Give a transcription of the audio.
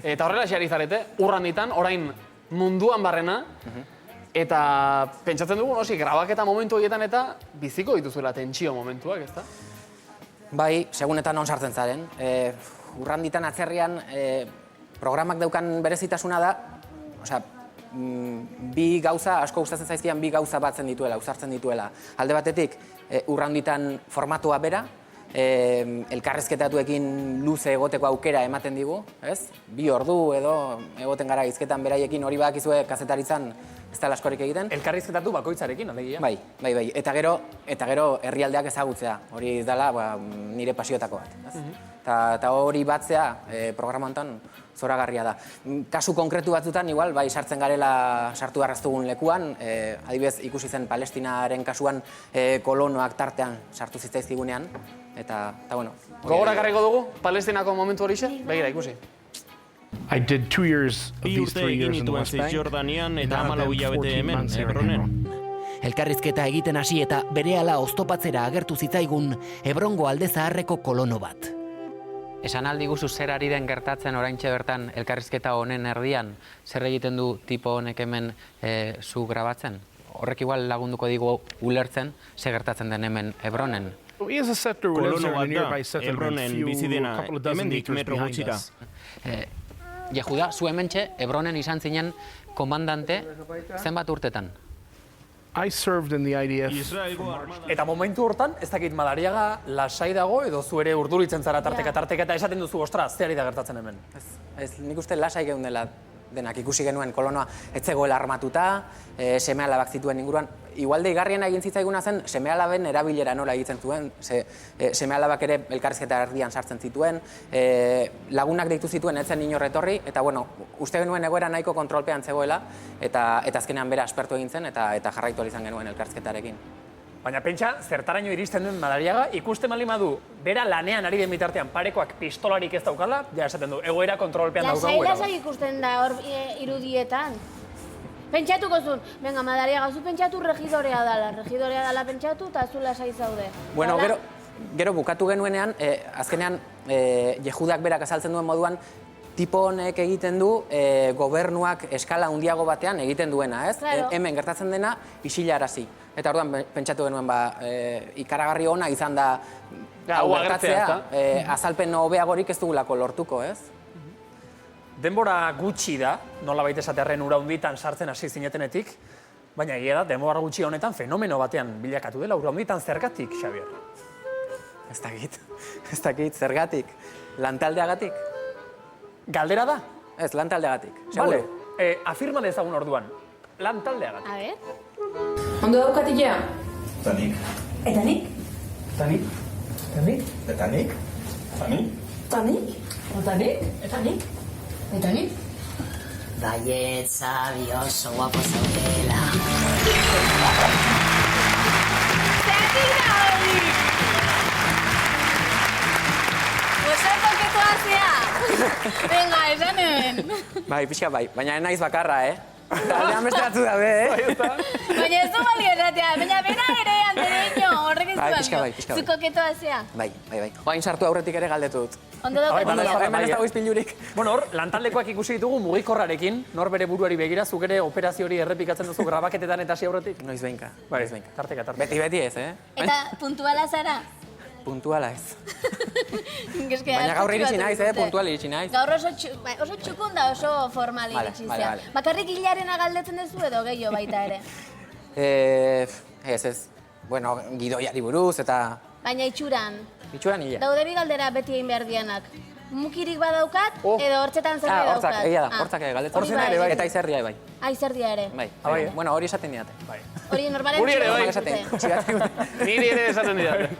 Eta horrela xeari zarete, urranditan, orain munduan barrena, eta pentsatzen dugu, nosi, grabaketa momentu horietan eta biziko dituzuela tentsio momentuak, ezta? Bai, segun eta non sartzen zaren. Urranditan atzerrian programak daukan berezitasuna da, osea, bi gauza, asko gustatzen zaizkian bi gauza batzen dituela, uzartzen dituela. Alde batetik, urranditan formatua bera, elkarrezketatuekin luze egoteko aukera ematen digu, ez? 2 ordu edo egoten gara hizketan beraiekin, hori badakizue kazetaritzan ez da askorik egiten. Elkarrizketatu bakoitzarekin, alegia? Bai. Eta gero herrialdeak ezagutzea, hori dela nire pasiotako bat. Eta hori batzea programa honetan zoragarria da. Kasu konkretu batzutan, igual, bai, sartzen garela sartu arraztugun lekuan, adibidez ikusi zen Palestinaren kasuan kolonoak tartean sartu zitzaizkigunean, eta bueno. Gogora garriko dugu, Palestinako momentu horixe? Begira, ikusi. I did 2 years of Bi these urte 3 egin years in the nituen West Bank. Cisjordanian eta None of 14 them hilabete 14 hemen, months here in Hebronen. Hebron. Elkarrizketa egiten hasi eta berehala oztopatzera agertu zitzaigun Hebrongo alde zaharreko kolono bat. Esan aldi guzu zer ari den gertatzen oraintxe bertan elkarrizketa honen erdian, zer egiten du tipo honek hemen zu grabatzen? Horrek igual lagunduko digu ulertzen zer gertatzen den hemen Hebronen. He is a settler who lives Kolono in a bat nearby da, settlement, Hebronen few, bizi dena, couple of dozen hemendik meters metro behind gutxira. us. Jehuda, zu hementxe Hebronen izan zinen komandante zenbat urtetan? I served in the IDF. Israelgo armada. Eta momentu hortan, ez dakit Madariaga lasai dago edo zu ere urduritzen zara tarteka eta esaten duzu, ostra, ze ari da gertatzen hemen. Ez, nik uste lasai geundela denak ikusi genuen kolonoa ez zegoela armatuta, seme-alabak zituen inguruan. Igual deigarriena egin zitzaiguna zen seme-alaben erabilera nola egiten zuen, seme-alabak ere elkarrizketa erdian sartzen zituen, lagunak deitu zituen ez zen inor etorri, eta bueno, uste genuen egoera nahiko kontrolpean zegoela, eta azkenean bera aspertu egin zen, eta jarraitu ahal izan genuen elkarrizketarekin. Baina pentsa, zertaraino iristen duen Madariaga, ikusten bali madu, bera lanean ari den bitartean parekoak pistolarik ez daukala, ja esaten du, egoera kontrolpean daukagu. Lasai ikusten da hor irudietan. Pentsatuko zuen, venga, Madariaga, zu pentsatu regidorea dala pentsatu, eta zu lasai zaude. Bueno, gero bukatu genuenean, azkenean Jehudak berak azaltzen duen moduan, tipo honek egiten du gobernuak eskala handiago batean egiten duena, ez? Claro. Hemen gertatzen dena isilarazi. Eta orduan pentsatu genuen ikaragarri ona izan da hau gertatzea, azalpen hobeagorik ez dugulako lortuko, ez? Denbora gutxi da, nola baita esatearren ura hunditan sartzen hasi zinetenetik, baina egia da, denbora gutxi honetan fenomeno batean bilakatu dela ura hunditan zergatik, Xabier? Ez dakit, zergatik, lantaldeagatik. Galdera da? Ez, lantaldeagatik, Vale, seguro. afirma dezagun orduan, lantaldeagatik. A ver. Ondo daukatilea? Eta nik. Eta nik? Eta nik. Eta nik? Eta nik. Eta nik. Eta nik? Eta nik? Eta nik? Eta nik? Baiet, zabi oso guapo zaudela. Zergatik da hori! Gozatu ketoa zea! Venga, esanen! Bai, pixka bai, baina ez naiz bakarra, Aldean beste batzu daude, Baina ez du balio erratea, baina bera ere andereño, horrek ez du Bai, balio. pixka bai. Zuko ketoa zea. Bai. Oain sartu aurretik ere galdetu dut. Ondo daukatilea. Hemen ez dago izpilurik. Bueno, hor, lantaldekoak ikusi ditugu mugikorrarekin, nor bere buruari begira, zuk ere operazio hori errepikatzen duzu grabaketetan eta hasi aurretik? Noiz behinka. Bai, tarteka. Beti ez, Eta puntuala zara? Puntuala ez. Baina Baina gaur iritsi naiz, puntual iritsi naiz. Gaur oso txukun da oso formal iritsi zea. Vale. Bakarrik hilarena galdetzen duzu edo gehiago baita ere? Ez. Bueno, gidoiari buruz eta... Baina itxuran. Itxuran hila. Daude bi galdera beti egin behar dianak. Mukirik badaukat edo hortzetan zerbait daukat. Hortzak, egia da, hortzak galdetzen. Hori bai. Eta izerdia bai. Izerdia ere. Bai. Bueno, hori esaten diate. Hori normalen Guri ere bai. txuran dute. Niri ere esaten didate.